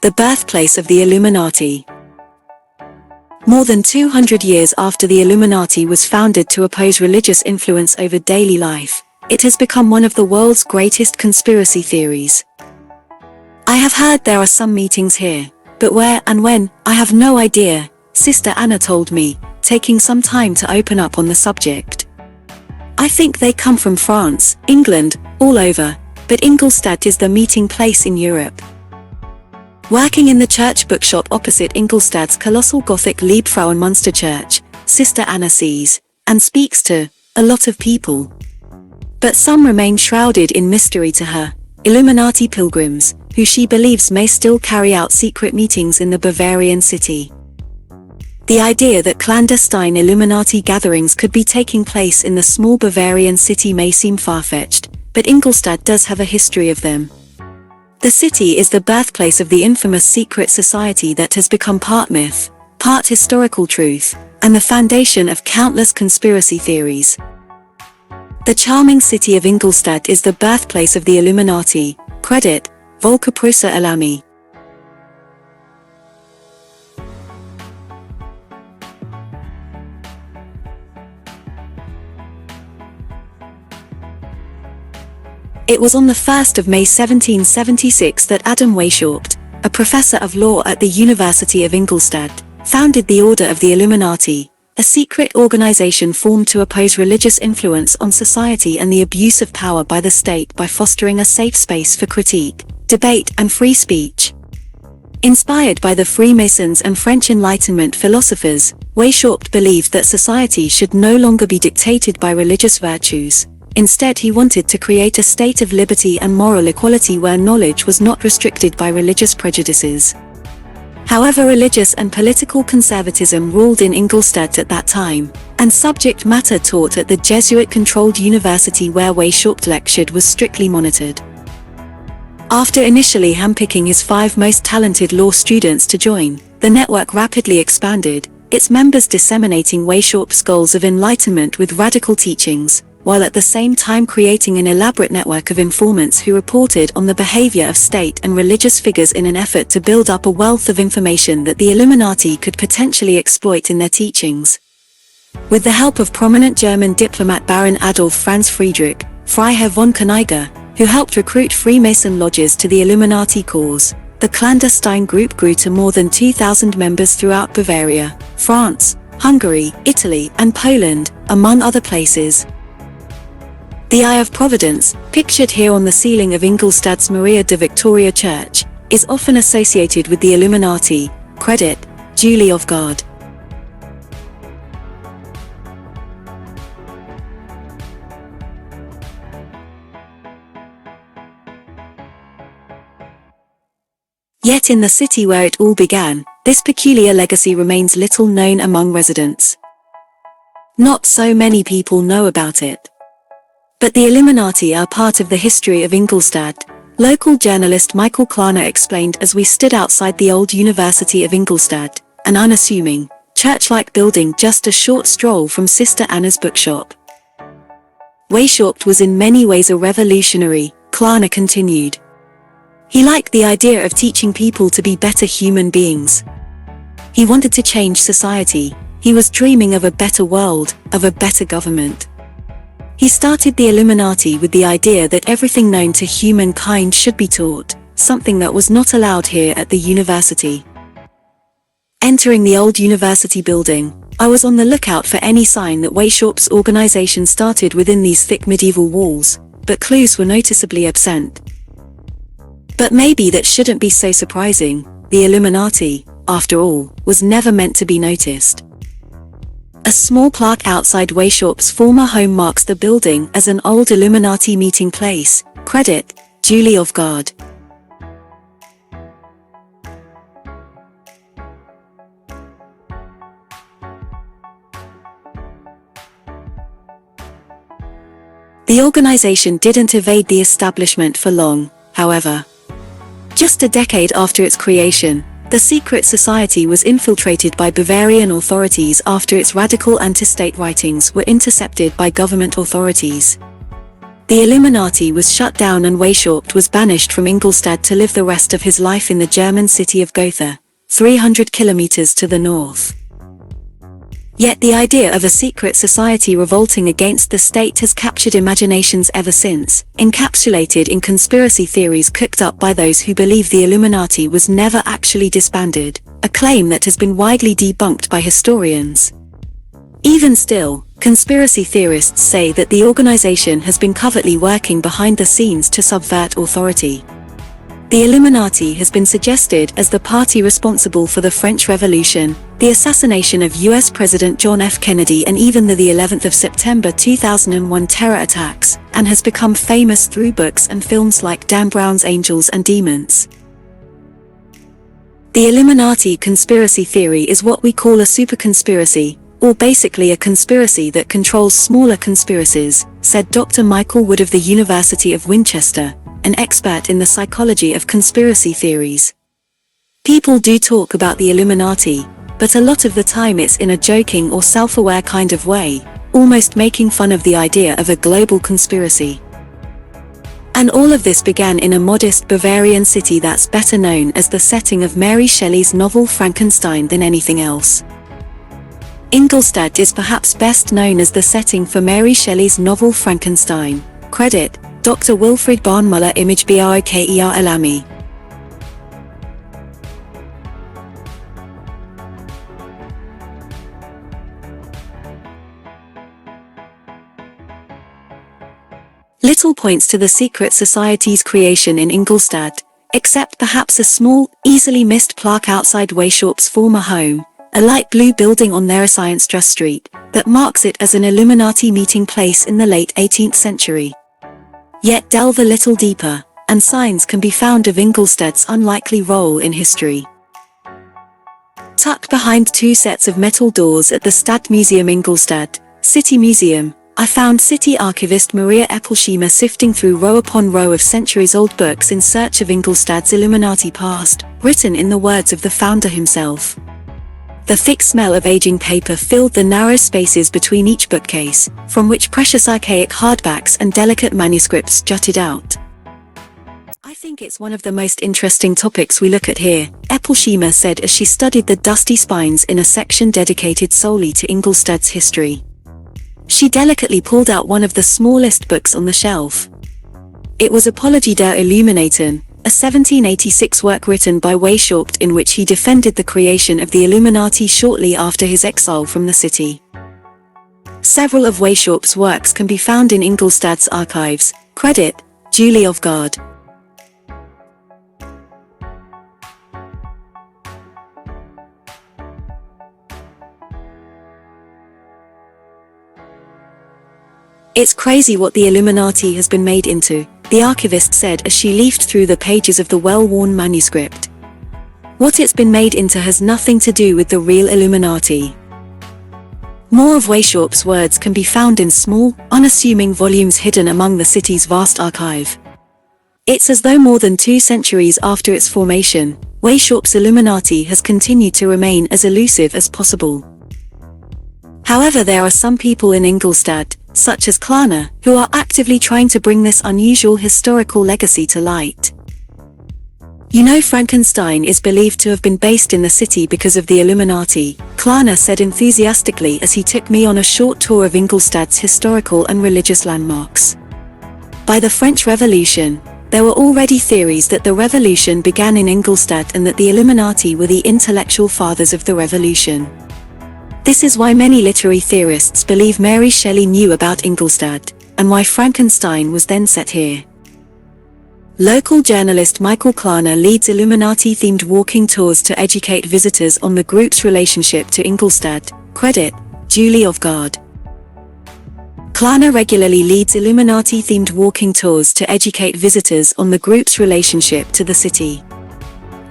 The birthplace of the Illuminati. More than 200 years after the Illuminati was founded to oppose religious influence over daily life, it has become one of the world's greatest conspiracy theories. I have heard there are some meetings here, but where and when, I have no idea, Sister Anna told me, taking some time to open up on the subject. I think they come from France, England, all over, but Ingolstadt is the meeting place in Europe. Working in the church bookshop opposite Ingolstadt's colossal Gothic Liebfrauenmünster church, Sister Anna sees, and speaks to, a lot of people. But some remain shrouded in mystery to her, Illuminati pilgrims, who she believes may still carry out secret meetings in the Bavarian city. The idea that clandestine Illuminati gatherings could be taking place in the small Bavarian city may seem far-fetched, but Ingolstadt does have a history of them. The city is the birthplace of the infamous secret society that has become part myth, part historical truth, and the foundation of countless conspiracy theories. The charming city of Ingolstadt is the birthplace of the Illuminati, credit, Volkerpreußer Elami. It was on the 1st of May 1776 that Adam Weishaupt, a professor of law at the University of Ingolstadt, founded the Order of the Illuminati, a secret organization formed to oppose religious influence on society and the abuse of power by the state by fostering a safe space for critique, debate and free speech. Inspired by the Freemasons and French Enlightenment philosophers, Weishaupt believed that society should no longer be dictated by religious virtues. Instead, he wanted to create a state of liberty and moral equality where knowledge was not restricted by religious prejudices. However, religious and political conservatism ruled in Ingolstadt at that time, and subject matter taught at the Jesuit-controlled university where Weishaupt lectured was strictly monitored. After initially handpicking his 5 most talented law students to join, the network rapidly expanded, its members disseminating Weishaupt's goals of enlightenment with radical teachings, while at the same time creating an elaborate network of informants who reported on the behavior of state and religious figures in an effort to build up a wealth of information that the Illuminati could potentially exploit in their teachings. With the help of prominent German diplomat Baron Adolf Franz Friedrich, Freiherr von Kaniger, who helped recruit Freemason lodges to the Illuminati cause, the clandestine group grew to more than 2,000 members throughout Bavaria, France, Hungary, Italy, and Poland, among other places. The Eye of Providence, pictured here on the ceiling of Ingolstadt's Maria de Victoria Church, is often associated with the Illuminati, credit, Julie of God. Yet in the city where it all began, this peculiar legacy remains little known among residents. Not so many people know about it. But the Illuminati are part of the history of Ingolstadt, local journalist Michael Klarner explained as we stood outside the old University of Ingolstadt, an unassuming, church-like building just a short stroll from Sister Anna's bookshop. Weishaupt was in many ways a revolutionary, Klarner continued. He liked the idea of teaching people to be better human beings. He wanted to change society. He was dreaming of a better world, of a better government. He started the Illuminati with the idea that everything known to humankind should be taught, something that was not allowed here at the university. Entering the old university building, I was on the lookout for any sign that Weishaupt's organization started within these thick medieval walls, but clues were noticeably absent. But maybe that shouldn't be so surprising. The Illuminati, after all, was never meant to be noticed. A small plaque outside Weishaupt's former home marks the building as an old Illuminati meeting place, credit, Julie of God. The organization didn't evade the establishment for long, however. Just a decade after its creation, The secret society was infiltrated by Bavarian authorities after its radical anti-state writings were intercepted by government authorities. The Illuminati was shut down and Weishaupt was banished from Ingolstadt to live the rest of his life in the German city of Gotha, 300 kilometers to the north. Yet the idea of a secret society revolting against the state has captured imaginations ever since, encapsulated in conspiracy theories cooked up by those who believe the Illuminati was never actually disbanded, a claim that has been widely debunked by historians. Even still, conspiracy theorists say that the organization has been covertly working behind the scenes to subvert authority. The Illuminati has been suggested as the party responsible for the French Revolution, the assassination of US President John F. Kennedy and even the 11th of September 2001 terror attacks, and has become famous through books and films like Dan Brown's Angels and Demons. The Illuminati conspiracy theory is what we call a super-conspiracy, or basically a conspiracy that controls smaller conspiracies, said Dr. Michael Wood of the University of Winchester, an expert in the psychology of conspiracy theories. People do talk about the Illuminati, but a lot of the time it's in a joking or self-aware kind of way, almost making fun of the idea of a global conspiracy. And all of this began in a modest Bavarian city that's better known as the setting of Mary Shelley's novel Frankenstein than anything else. Ingolstadt is perhaps best known as the setting for Mary Shelley's novel Frankenstein. Credit, Dr. Wilfried Barnmuller, image Broker Elami. Little points to the secret society's creation in Ingolstadt, except perhaps a small, easily missed plaque outside Weishaupt's former home, a light blue building on Neuroscience Street, that marks it as an Illuminati meeting place in the late 18th century. Yet delve a little deeper, and signs can be found of Ingolstadt's unlikely role in history. Tucked behind two sets of metal doors at the Stadtmuseum Ingolstadt, City Museum, I found city archivist Maria Eppelschiemer sifting through row upon row of centuries-old books in search of Ingolstadt's Illuminati past, written in the words of the founder himself. The thick smell of aging paper filled the narrow spaces between each bookcase, from which precious archaic hardbacks and delicate manuscripts jutted out. I think it's one of the most interesting topics we look at here, Eppelschiemer said as she studied the dusty spines in a section dedicated solely to Ingolstadt's history. She delicately pulled out one of the smallest books on the shelf. It was Apologie der Illuminaten, a 1786 work written by Weishaupt in which he defended the creation of the Illuminati shortly after his exile from the city. Several of Weishaupt's works can be found in Ingolstadt's archives. Credit, Julie Ofgard. It's crazy what the Illuminati has been made into, the archivist said as she leafed through the pages of the well-worn manuscript. What it's been made into has nothing to do with the real Illuminati. More of Weishaupt's words can be found in small, unassuming volumes hidden among the city's vast archive. It's as though more than 2 centuries after its formation, Weishaupt's Illuminati has continued to remain as elusive as possible. However, there are some people in Ingolstadt, such as Klarna, who are actively trying to bring this unusual historical legacy to light. You know, Frankenstein is believed to have been based in the city because of the Illuminati, Klarna said enthusiastically as he took me on a short tour of Ingolstadt's historical and religious landmarks. By the French Revolution, there were already theories that the revolution began in Ingolstadt and that the Illuminati were the intellectual fathers of the revolution. This is why many literary theorists believe Mary Shelley knew about Ingolstadt, and why Frankenstein was then set here. Local journalist Michael Klarna leads Illuminati-themed walking tours to educate visitors on the group's relationship to Ingolstadt. Credit, Julie Ofgard. Klarna regularly leads Illuminati-themed walking tours to educate visitors on the group's relationship to the city.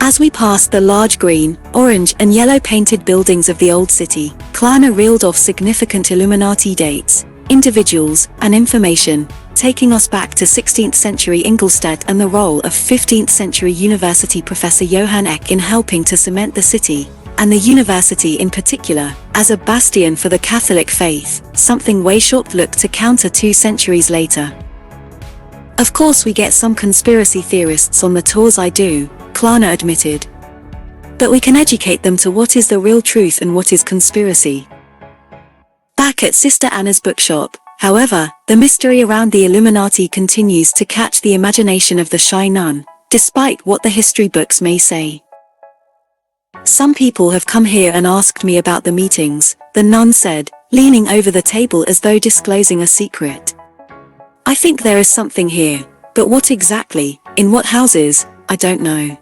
As we passed the large green, orange and yellow painted buildings of the old city, Klarna reeled off significant Illuminati dates, individuals, and information, taking us back to 16th century Ingolstadt and the role of 15th century university professor Johann Eck in helping to cement the city, and the university in particular, as a bastion for the Catholic faith, something Weishaupt looked to counter 2 centuries later. Of course we get some conspiracy theorists on the tours I do, Klarna admitted. But we can educate them to what is the real truth and what is conspiracy. Back at Sister Anna's bookshop, however, the mystery around the Illuminati continues to catch the imagination of the shy nun, despite what the history books may say. Some people have come here and asked me about the meetings, the nun said, leaning over the table as though disclosing a secret. I think there is something here, but what exactly, in what houses, I don't know.